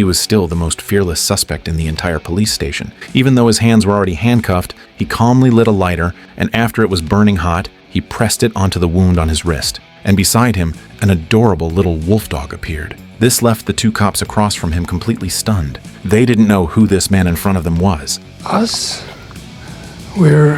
he was still the most fearless suspect in the entire police station. Even though his hands were already handcuffed, he calmly lit a lighter, and after it was burning hot, he pressed it onto the wound on his wrist. And beside him, an adorable little wolf dog appeared. This left the two cops across from him completely stunned. They didn't know who this man in front of them was. Us? We're...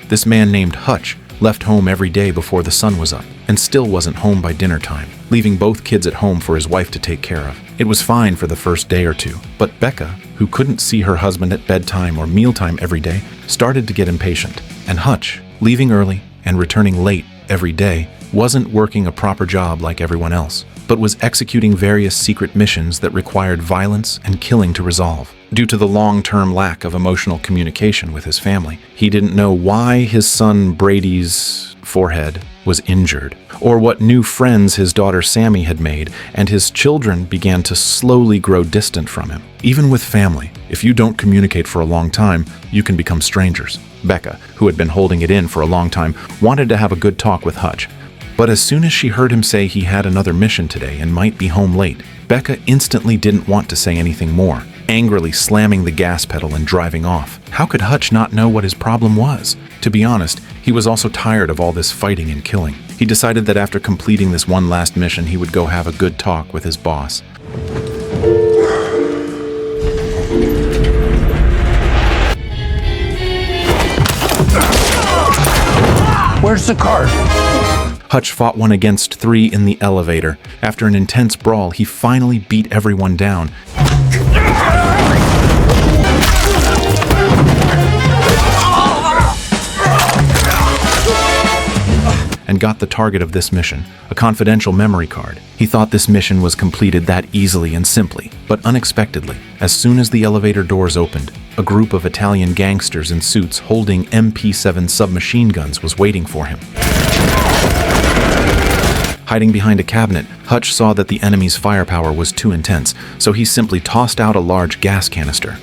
This man named Hutch left home every day before the sun was up and still wasn't home by dinner time, leaving both kids at home for his wife to take care of. It was fine for the first day or two, but Becca, who couldn't see her husband at bedtime or mealtime every day, started to get impatient. And Hutch, leaving early and returning late every day, wasn't working a proper job like everyone else, but was executing various secret missions that required violence and killing to resolve. Due to the long-term lack of emotional communication with his family, he didn't know why his son Brady's forehead was injured, or what new friends his daughter Sammy had made, and his children began to slowly grow distant from him. Even with family, if you don't communicate for a long time, you can become strangers. Becca, who had been holding it in for a long time, wanted to have a good talk with Hutch. But as soon as she heard him say he had another mission today and might be home late, Becca instantly didn't want to say anything more, angrily slamming the gas pedal and driving off. How could Hutch not know what his problem was? To be honest, he was also tired of all this fighting and killing. He decided that after completing this one last mission, he would go have a good talk with his boss. Where's the car? Hutch fought one against three in the elevator. After an intense brawl, he finally beat everyone down and got the target of this mission, a confidential memory card. He thought this mission was completed that easily and simply, but unexpectedly, as soon as the elevator doors opened, a group of Italian gangsters in suits holding MP7 submachine guns was waiting for him. Hiding behind a cabinet, Hutch saw that the enemy's firepower was too intense, so he simply tossed out a large gas canister.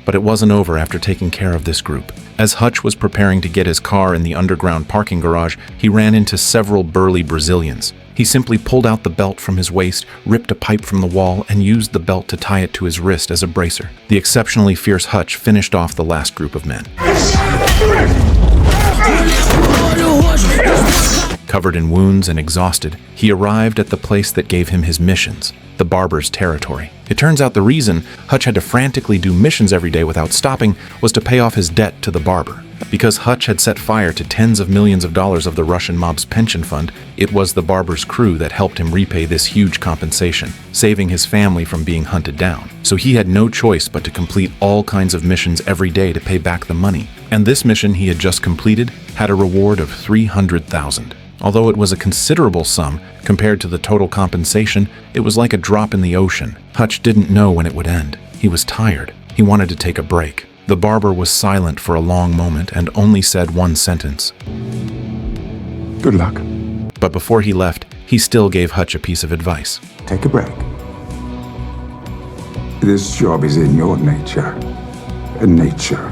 But it wasn't over after taking care of this group. As Hutch was preparing to get his car in the underground parking garage, he ran into several burly Brazilians. He simply pulled out the belt from his waist, ripped a pipe from the wall, and used the belt to tie it to his wrist as a bracer. The exceptionally fierce Hutch finished off the last group of men. Covered in wounds and exhausted, he arrived at the place that gave him his missions, the barber's territory. It turns out the reason Hutch had to frantically do missions every day without stopping was to pay off his debt to the barber. Because Hutch had set fire to tens of millions of dollars of the Russian mob's pension fund, it was the barber's crew that helped him repay this huge compensation, saving his family from being hunted down. So he had no choice but to complete all kinds of missions every day to pay back the money. And this mission he had just completed had a reward of $300,000. Although it was a considerable sum compared to the total compensation, it was like a drop in the ocean. Hutch didn't know when it would end. He was tired. He wanted to take a break. The barber was silent for a long moment and only said one sentence. Good luck. But before he left, he still gave Hutch a piece of advice. Take a break. This job is in your nature, and nature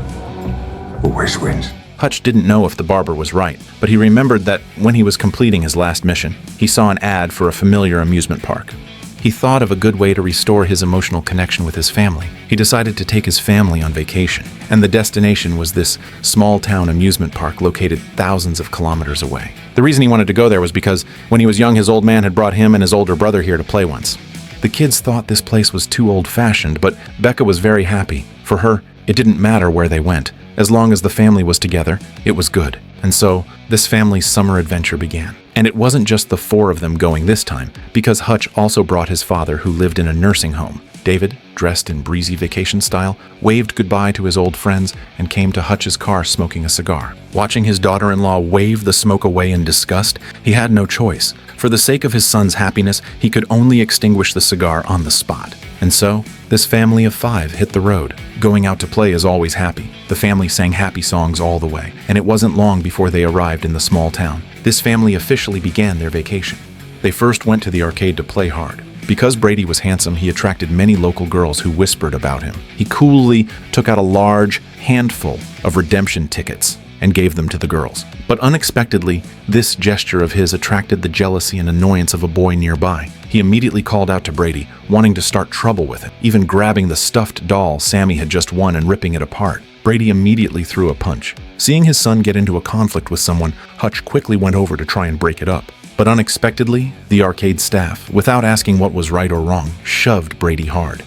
always wins. Hutch didn't know if the barber was right, but he remembered that when he was completing his last mission, he saw an ad for a familiar amusement park. He thought of a good way to restore his emotional connection with his family. He decided to take his family on vacation, and the destination was this small-town amusement park located thousands of kilometers away. The reason he wanted to go there was because when he was young, his old man had brought him and his older brother here to play once. The kids thought this place was too old-fashioned, but Becca was very happy. For her, it didn't matter where they went. As long as the family was together, it was good. And so, this family's summer adventure began. And it wasn't just the four of them going this time, because Hutch also brought his father, who lived in a nursing home. David, dressed in breezy vacation style, waved goodbye to his old friends and came to Hutch's car smoking a cigar. Watching his daughter-in-law wave the smoke away in disgust, he had no choice. For the sake of his son's happiness, he could only extinguish the cigar on the spot. And so, this family of five hit the road. Going out to play is always happy. The family sang happy songs all the way, and it wasn't long before they arrived in the small town. This family officially began their vacation. They first went to the arcade to play hard. Because Brady was handsome, he attracted many local girls who whispered about him. He coolly took out a large handful of redemption tickets. and gave them to the girls. But unexpectedly, this gesture of his attracted the jealousy and annoyance of a boy nearby. He immediately called out to Brady, wanting to start trouble with it, even grabbing the stuffed doll Sammy had just won and ripping it apart. Brady immediately threw a punch. Seeing his son get into a conflict with someone, Hutch quickly went over to try and break it up. But unexpectedly, the arcade staff, without asking what was right or wrong, shoved Brady hard.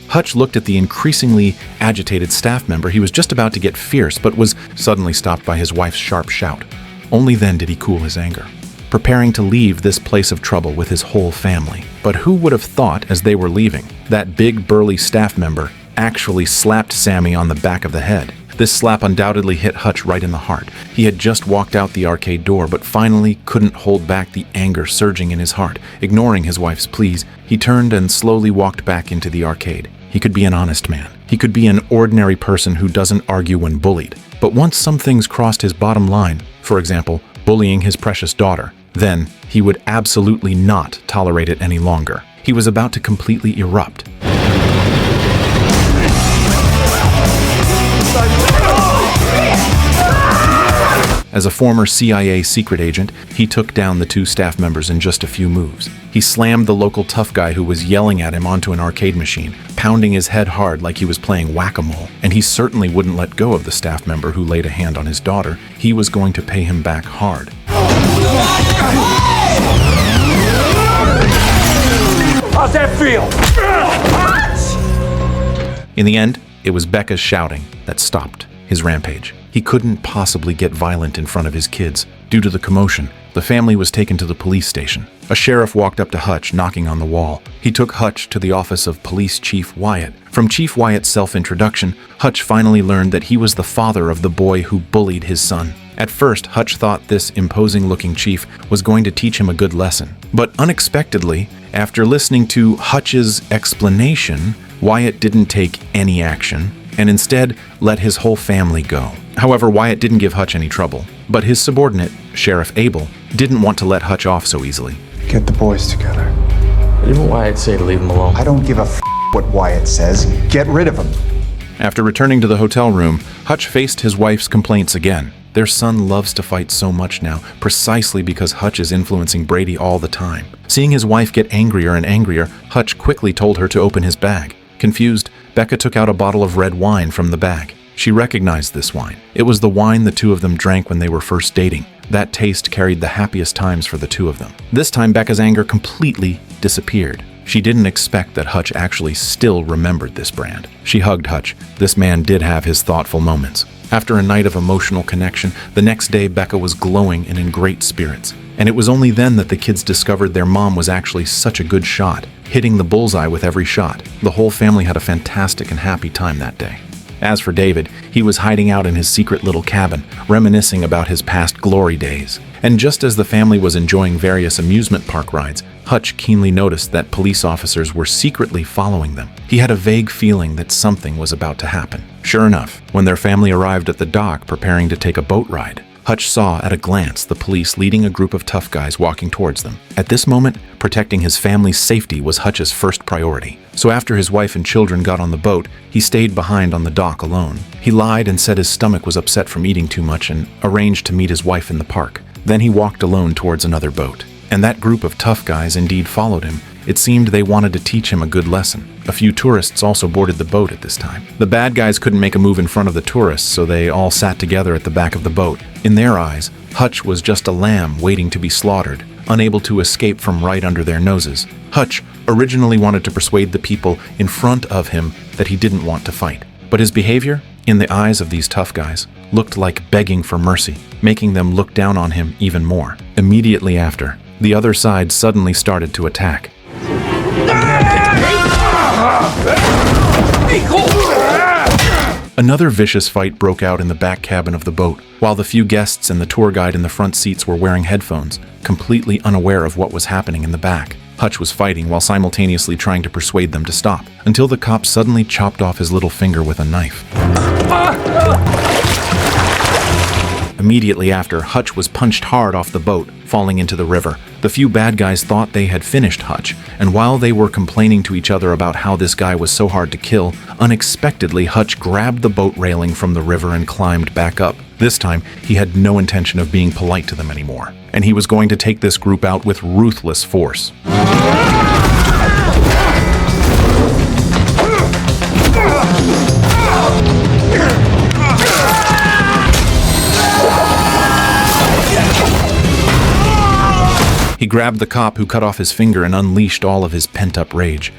Hutch looked at the increasingly agitated staff member. He was just about to get fierce, but was suddenly stopped by his wife's sharp shout. Only then did he cool his anger, preparing to leave this place of trouble with his whole family. But who would have thought, as they were leaving, that big burly staff member actually slapped Sammy on the back of the head. This slap undoubtedly hit Hutch right in the heart. He had just walked out the arcade door, but finally couldn't hold back the anger surging in his heart. Ignoring his wife's pleas, he turned and slowly walked back into the arcade. He could be an honest man. He could be an ordinary person who doesn't argue when bullied. But once some things crossed his bottom line, for example, bullying his precious daughter, then he would absolutely not tolerate it any longer. He was about to completely erupt. As a former CIA secret agent, he took down the two staff members in just a few moves. He slammed the local tough guy who was yelling at him onto an arcade machine, pounding his head hard like he was playing whack-a-mole. And he certainly wouldn't let go of the staff member who laid a hand on his daughter. He was going to pay him back hard. How's that feel? In the end, it was Becca's shouting that stopped his rampage. He couldn't possibly get violent in front of his kids. Due to the commotion, the family was taken to the police station. A sheriff walked up to Hutch, knocking on the wall. He took Hutch to the office of Police Chief Wyatt. From Chief Wyatt's self-introduction, Hutch finally learned that he was the father of the boy who bullied his son. At first, Hutch thought this imposing-looking chief was going to teach him a good lesson. But unexpectedly, after listening to Hutch's explanation, Wyatt didn't take any action and instead let his whole family go. However, Wyatt didn't give Hutch any trouble, but his subordinate, Sheriff Abel, didn't want to let Hutch off so easily. Get the boys together. Didn't Wyatt say to leave him alone? I don't give a what Wyatt says. Get rid of him. After returning to the hotel room, Hutch faced his wife's complaints again. Their son loves to fight so much now, precisely because Hutch is influencing Brady all the time. Seeing his wife get angrier and angrier, Hutch quickly told her to open his bag. Confused, Becca took out a bottle of red wine from the bag. She recognized this wine. It was the wine the two of them drank when they were first dating. That taste carried the happiest times for the two of them. This time, Becca's anger completely disappeared. She didn't expect that Hutch actually still remembered this brand. She hugged Hutch. This man did have his thoughtful moments. After a night of emotional connection, the next day Becca was glowing and in great spirits. And it was only then that the kids discovered their mom was actually such a good shot, hitting the bullseye with every shot. The whole family had a fantastic and happy time that day. As for David, he was hiding out in his secret little cabin, reminiscing about his past glory days. And just as the family was enjoying various amusement park rides, Hutch keenly noticed that police officers were secretly following them. He had a vague feeling that something was about to happen. Sure enough, when their family arrived at the dock preparing to take a boat ride, Hutch saw at a glance the police leading a group of tough guys walking towards them. At this moment, protecting his family's safety was Hutch's first priority. So after his wife and children got on the boat, he stayed behind on the dock alone. He lied and said his stomach was upset from eating too much and arranged to meet his wife in the park. Then he walked alone towards another boat. And that group of tough guys indeed followed him. It seemed they wanted to teach him a good lesson. A few tourists also boarded the boat at this time. The bad guys couldn't make a move in front of the tourists, so they all sat together at the back of the boat. In their eyes, Hutch was just a lamb waiting to be slaughtered, unable to escape from right under their noses. Hutch originally wanted to persuade the people in front of him that he didn't want to fight. But his behavior, in the eyes of these tough guys, looked like begging for mercy, making them look down on him even more. Immediately after, the other side suddenly started to attack. Another vicious fight broke out in the back cabin of the boat, while the few guests and the tour guide in the front seats were wearing headphones, completely unaware of what was happening in the back. Hutch was fighting while simultaneously trying to persuade them to stop, until the cop suddenly chopped off his little finger with a knife. Immediately after, Hutch was punched hard off the boat, falling into the river. The few bad guys thought they had finished Hutch, and while they were complaining to each other about how this guy was so hard to kill, unexpectedly Hutch grabbed the boat railing from the river and climbed back up. This time, he had no intention of being polite to them anymore, and he was going to take this group out with ruthless force. He grabbed the cop who cut off his finger and unleashed all of his pent-up rage.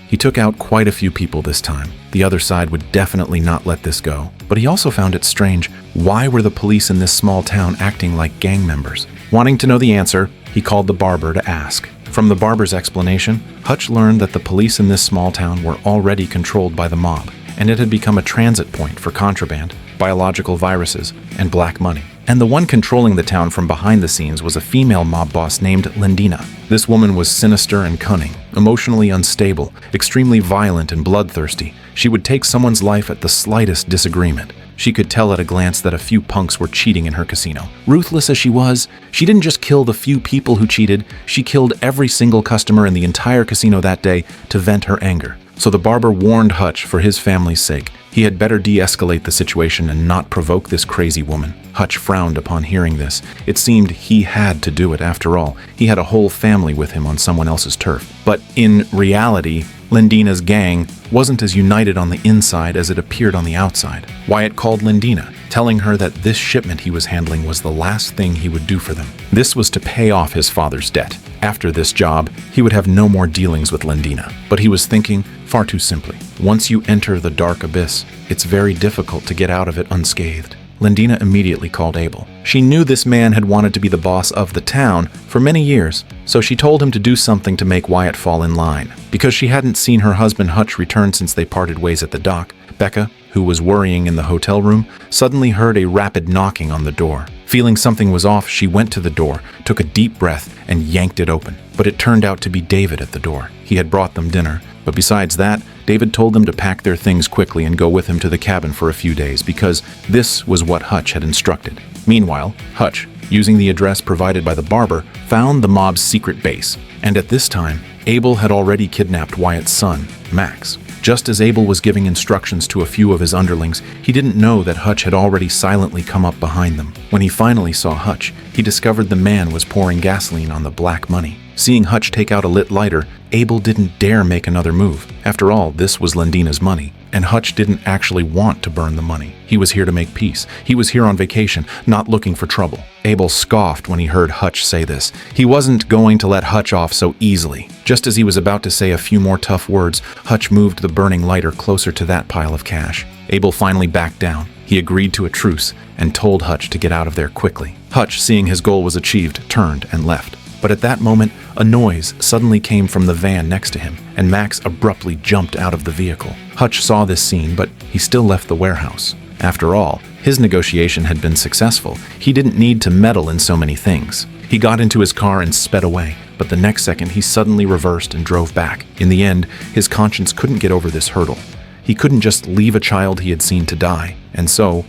He took out quite a few people this time. The other side would definitely not let this go. But he also found it strange. Why were the police in this small town acting like gang members? Wanting to know the answer, he called the barber to ask. From the barber's explanation, Hutch learned that the police in this small town were already controlled by the mob, and it had become a transit point for contraband, biological viruses, and black money. And the one controlling the town from behind the scenes was a female mob boss named Lindina. This woman was sinister and cunning, emotionally unstable, extremely violent and bloodthirsty. She would take someone's life at the slightest disagreement. She could tell at a glance that a few punks were cheating in her casino. Ruthless as she was, she didn't just kill the few people who cheated, she killed every single customer in the entire casino that day to vent her anger. So the barber warned Hutch for his family's sake. He had better de-escalate the situation and not provoke this crazy woman. Hutch frowned upon hearing this. It seemed he had to do it after all. He had a whole family with him on someone else's turf. But in reality, Lindina's gang wasn't as united on the inside as it appeared on the outside. Wyatt called Lindina, telling her that this shipment he was handling was the last thing he would do for them. This was to pay off his father's debt. After this job, he would have no more dealings with Lindina. But he was thinking far too simply. Once you enter the dark abyss, it's very difficult to get out of it unscathed. Lindina immediately called Abel. She knew this man had wanted to be the boss of the town for many years, so she told him to do something to make Wyatt fall in line. Because she hadn't seen her husband Hutch return since they parted ways at the dock, Becca, who was worrying in the hotel room, suddenly heard a rapid knocking on the door. Feeling something was off, she went to the door, took a deep breath, and yanked it open. But it turned out to be David at the door. He had brought them dinner. But besides that, David told them to pack their things quickly and go with him to the cabin for a few days because this was what Hutch had instructed. Meanwhile, Hutch, using the address provided by the barber, found the mob's secret base. And at this time, Abel had already kidnapped Wyatt's son, Max. Just as Abel was giving instructions to a few of his underlings, he didn't know that Hutch had already silently come up behind them. When he finally saw Hutch, he discovered the man was pouring gasoline on the black money. Seeing Hutch take out a lit lighter, Abel didn't dare make another move. After all, this was Lindina's money, and Hutch didn't actually want to burn the money. He was here to make peace. He was here on vacation, not looking for trouble. Abel scoffed when he heard Hutch say this. He wasn't going to let Hutch off so easily. Just as he was about to say a few more tough words, Hutch moved the burning lighter closer to that pile of cash. Abel finally backed down. He agreed to a truce and told Hutch to get out of there quickly. Hutch, seeing his goal was achieved, turned and left. But at that moment, a noise suddenly came from the van next to him, and Max abruptly jumped out of the vehicle. Hutch saw this scene, but he still left the warehouse. After all, his negotiation had been successful. He didn't need to meddle in so many things. He got into his car and sped away, but the next second he suddenly reversed and drove back. In the end, his conscience couldn't get over this hurdle. He couldn't just leave a child he had seen to die, and so,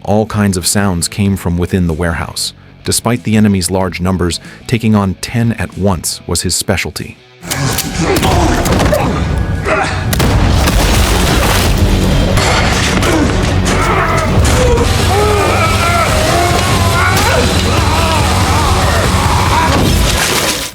all kinds of sounds came from within the warehouse. Despite the enemy's large numbers, taking on 10 at once was his specialty.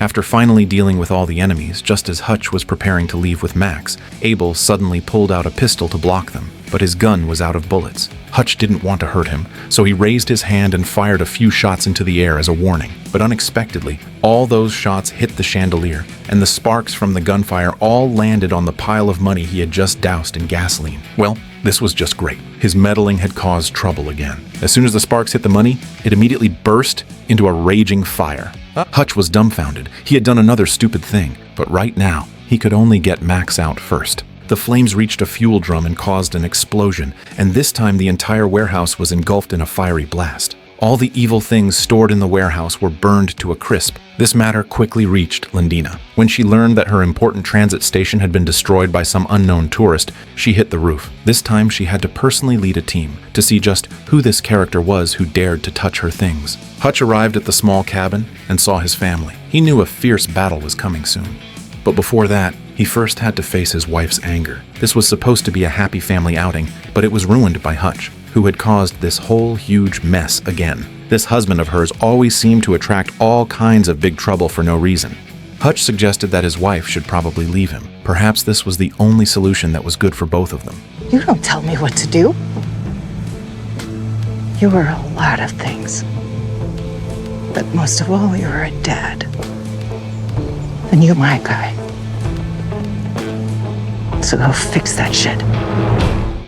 After finally dealing with all the enemies, just as Hutch was preparing to leave with Max, Abel suddenly pulled out a pistol to block them, but his gun was out of bullets. Hutch didn't want to hurt him, so he raised his hand and fired a few shots into the air as a warning. But unexpectedly, all those shots hit the chandelier, and the sparks from the gunfire all landed on the pile of money he had just doused in gasoline. Well, this was just great. His meddling had caused trouble again. As soon as the sparks hit the money, it immediately burst into a raging fire. Hutch was dumbfounded. He had done another stupid thing, but right now, he could only get Max out first. The flames reached a fuel drum and caused an explosion, and this time the entire warehouse was engulfed in a fiery blast. All the evil things stored in the warehouse were burned to a crisp. This matter quickly reached Landina. When she learned that her important transit station had been destroyed by some unknown tourist, she hit the roof. This time she had to personally lead a team to see just who this character was who dared to touch her things. Hutch arrived at the small cabin and saw his family. He knew a fierce battle was coming soon. But before that, he first had to face his wife's anger. This was supposed to be a happy family outing, but it was ruined by Hutch, who had caused this whole huge mess again. This husband of hers always seemed to attract all kinds of big trouble for no reason. Hutch suggested that his wife should probably leave him. Perhaps this was the only solution that was good for both of them. You don't tell me what to do. You are a lot of things. But most of all, you're a dad. And you're my guy. So go fix that shit.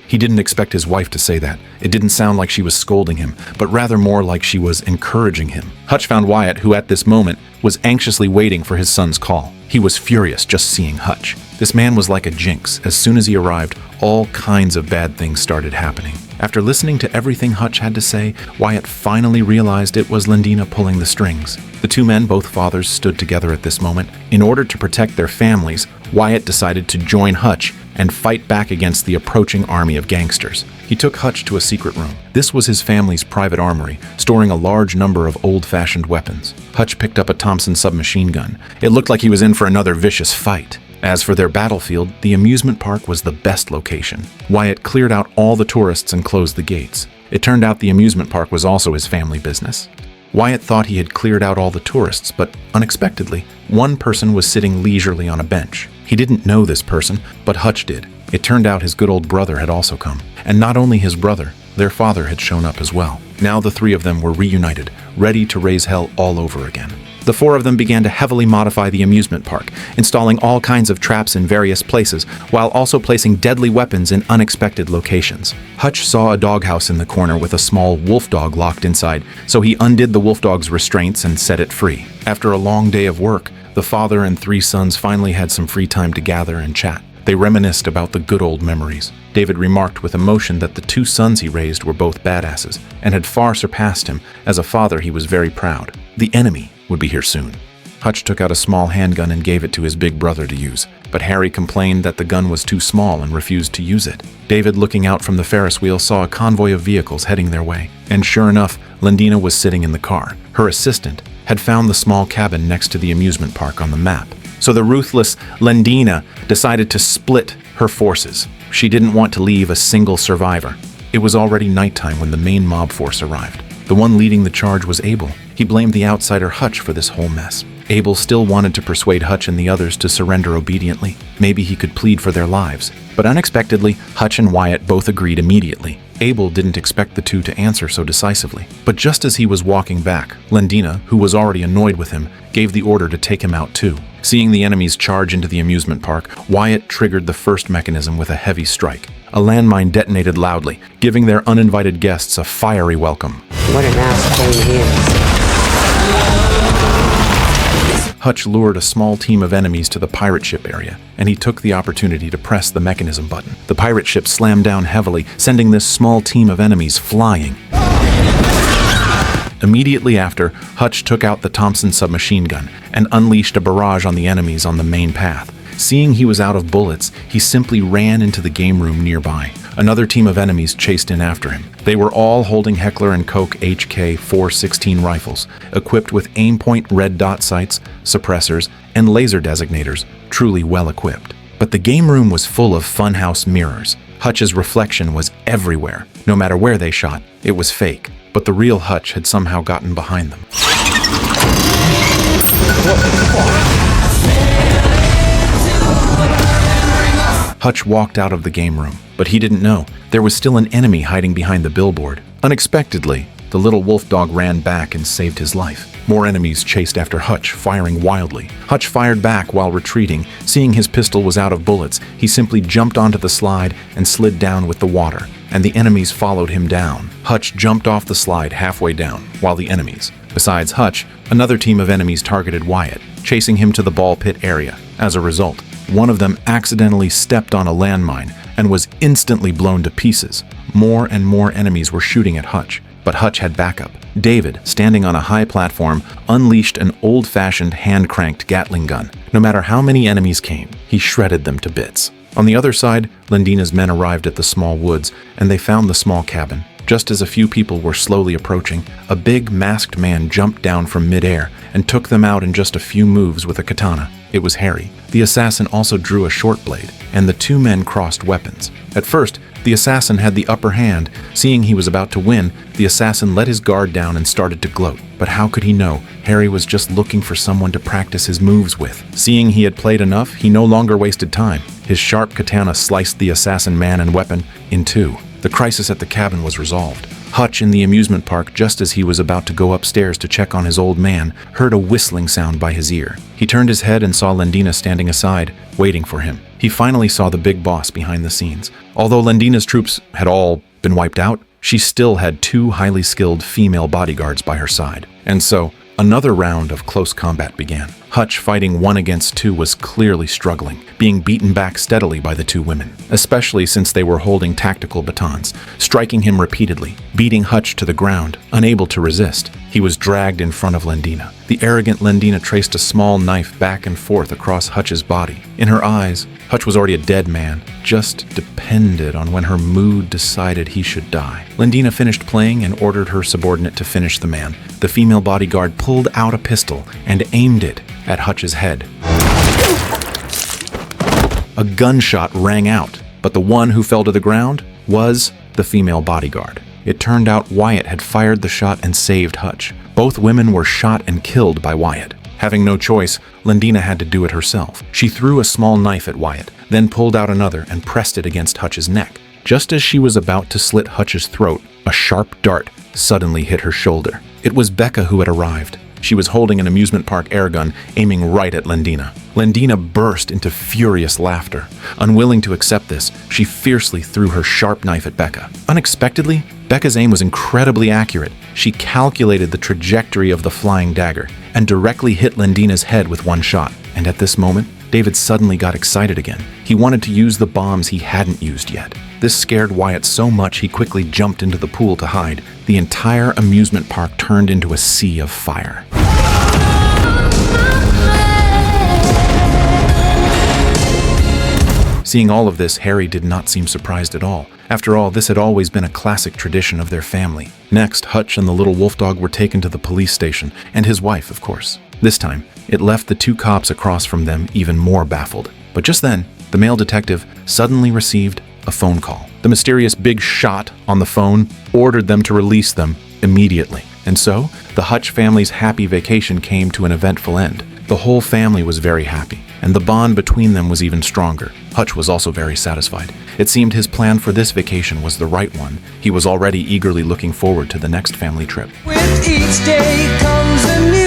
He didn't expect his wife to say that. It didn't sound like she was scolding him, but rather more like she was encouraging him. Hutch found Wyatt, who at this moment was anxiously waiting for his son's call. He was furious just seeing Hutch. This man was like a jinx. As soon as he arrived, all kinds of bad things started happening. After listening to everything Hutch had to say, Wyatt finally realized it was Landina pulling the strings. The two men, both fathers, stood together at this moment. In order to protect their families, Wyatt decided to join Hutch and fight back against the approaching army of gangsters. He took Hutch to a secret room. This was his family's private armory, storing a large number of old-fashioned weapons. Hutch picked up a Thompson submachine gun. It looked like he was in for another vicious fight. As for their battlefield, the amusement park was the best location. Wyatt cleared out all the tourists and closed the gates. It turned out the amusement park was also his family business. Wyatt thought he had cleared out all the tourists, but unexpectedly, one person was sitting leisurely on a bench. He didn't know this person, but Hutch did. It turned out his good old brother had also come. And not only his brother, their father had shown up as well. Now the three of them were reunited, ready to raise hell all over again. The four of them began to heavily modify the amusement park, installing all kinds of traps in various places, while also placing deadly weapons in unexpected locations. Hutch saw a doghouse in the corner with a small wolf dog locked inside, so he undid the wolf dog's restraints and set it free. After a long day of work, the father and three sons finally had some free time to gather and chat. They reminisced about the good old memories. David remarked with emotion that the two sons he raised were both badasses and had far surpassed him. As a father, he was very proud. The enemy would be here soon. Hutch took out a small handgun and gave it to his big brother to use, but Harry complained that the gun was too small and refused to use it. David, looking out from the Ferris wheel, saw a convoy of vehicles heading their way, and sure enough, Landina was sitting in the car. Her assistant had found the small cabin next to the amusement park on the map. So the ruthless Landina decided to split her forces. She didn't want to leave a single survivor. It was already nighttime when the main mob force arrived. The one leading the charge was Abel. He blamed the outsider Hutch for this whole mess. Abel still wanted to persuade Hutch and the others to surrender obediently. Maybe he could plead for their lives. But unexpectedly, Hutch and Wyatt both agreed immediately. Abel didn't expect the two to answer so decisively. But just as he was walking back, Landina, who was already annoyed with him, gave the order to take him out too. Seeing the enemies charge into the amusement park, Wyatt triggered the first mechanism with a heavy strike. A landmine detonated loudly, giving their uninvited guests a fiery welcome. What an asshole he is. Hutch lured a small team of enemies to the pirate ship area, and he took the opportunity to press the mechanism button. The pirate ship slammed down heavily, sending this small team of enemies flying. Immediately after, Hutch took out the Thompson submachine gun and unleashed a barrage on the enemies on the main path. Seeing he was out of bullets, he simply ran into the game room nearby. Another team of enemies chased in after him. They were all holding Heckler & Koch HK 416 rifles, equipped with aim-point red dot sights, suppressors, and laser designators, truly well equipped. But the game room was full of funhouse mirrors. Hutch's reflection was everywhere. No matter where they shot, it was fake. But the real Hutch had somehow gotten behind them. Hutch walked out of the game room, but he didn't know there was still an enemy hiding behind the billboard. Unexpectedly, the little wolf dog ran back and saved his life. More enemies chased after Hutch, firing wildly. Hutch fired back while retreating. Seeing his pistol was out of bullets, he simply jumped onto the slide and slid down with the water, and the enemies followed him down. Hutch jumped off the slide halfway down, while the enemies. Besides Hutch, another team of enemies targeted Wyatt, chasing him to the ball pit area. As a result, one of them accidentally stepped on a landmine and was instantly blown to pieces. More and more enemies were shooting at Hutch. But Hutch had backup. David, standing on a high platform, unleashed an old-fashioned hand-cranked Gatling gun. No matter how many enemies came, he shredded them to bits. On the other side, Landina's men arrived at the small woods, and they found the small cabin. Just as a few people were slowly approaching, a big masked man jumped down from midair and took them out in just a few moves with a katana. It was Harry. The assassin also drew a short blade, and the two men crossed weapons. At first, the assassin had the upper hand. Seeing he was about to win, the assassin let his guard down and started to gloat. But how could he know? Harry was just looking for someone to practice his moves with. Seeing he had played enough, he no longer wasted time. His sharp katana sliced the assassin man and weapon in two. The crisis at the cabin was resolved. Hutch, in the amusement park, just as he was about to go upstairs to check on his old man, heard a whistling sound by his ear. He turned his head and saw Landina standing aside, waiting for him. He finally saw the big boss behind the scenes. Although Landina's troops had all been wiped out, she still had two highly skilled female bodyguards by her side. And so, another round of close combat began. Hutch, fighting 1 against 2, was clearly struggling, being beaten back steadily by the two women, especially since they were holding tactical batons, striking him repeatedly, beating Hutch to the ground, unable to resist. He was dragged in front of Landina. The arrogant Landina traced a small knife back and forth across Hutch's body. In her eyes, Hutch was already a dead man, just depended on when her mood decided he should die. Landina finished playing and ordered her subordinate to finish the man. The female bodyguard pulled out a pistol and aimed it at Hutch's head. A gunshot rang out, but the one who fell to the ground was the female bodyguard. It turned out Wyatt had fired the shot and saved Hutch. Both women were shot and killed by Wyatt. Having no choice, Landina had to do it herself. She threw a small knife at Wyatt, then pulled out another and pressed it against Hutch's neck. Just as she was about to slit Hutch's throat, a sharp dart suddenly hit her shoulder. It was Becca who had arrived. She was holding an amusement park airgun, aiming right at Landina. Landina burst into furious laughter. Unwilling to accept this, she fiercely threw her sharp knife at Becca. Unexpectedly, Becca's aim was incredibly accurate. She calculated the trajectory of the flying dagger and directly hit Landina's head with one shot. And at this moment, David suddenly got excited again. He wanted to use the bombs he hadn't used yet. This scared Wyatt so much he quickly jumped into the pool to hide. The entire amusement park turned into a sea of fire. Seeing all of this, Harry did not seem surprised at all. After all, this had always been a classic tradition of their family. Next, Hutch and the little wolf dog were taken to the police station, and his wife, of course. This time, it left the two cops across from them even more baffled. But just then, the male detective suddenly received a phone call. The mysterious big shot on the phone ordered them to release them immediately. And so, the Hutch family's happy vacation came to an eventful end. The whole family was very happy, and the bond between them was even stronger. Hutch was also very satisfied. It seemed his plan for this vacation was the right one. He was already eagerly looking forward to the next family trip. With each day comes a new